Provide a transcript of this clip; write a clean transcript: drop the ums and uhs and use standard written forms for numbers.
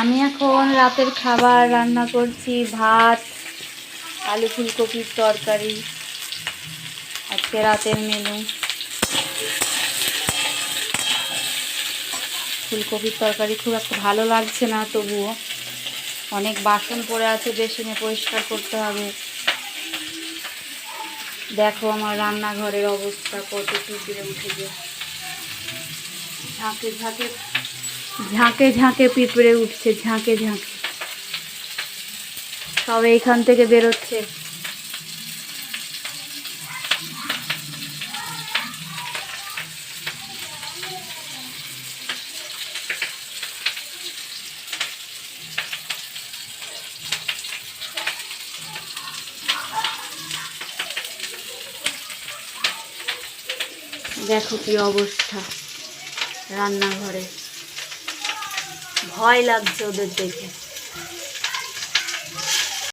আমি এখন রাতের খাবার রান্না করছি, ভাত, আলু ফুলকপির তরকারি। আজকে রাতের মেনু ফুলকপির তরকারি। খুব একটা ভালো লাগছে না, তবুও অনেক বাসন পড়ে আছে, বেসিনে পরিষ্কার করতে হবে। দেখো আমার রান্নাঘরের অবস্থা, কত পিঁপড়ে উঠে যায়। ঝাঁকে ঝাঁকে ঝাঁকে ঝাঁকে পিঁপড়ে উঠছে, ঝাঁকে ঝাঁকে সব এইখান থেকে বেরোচ্ছে। দেখো কি অবস্থা রান্নাঘরে, ভয় লাগছে ওদের দেখে।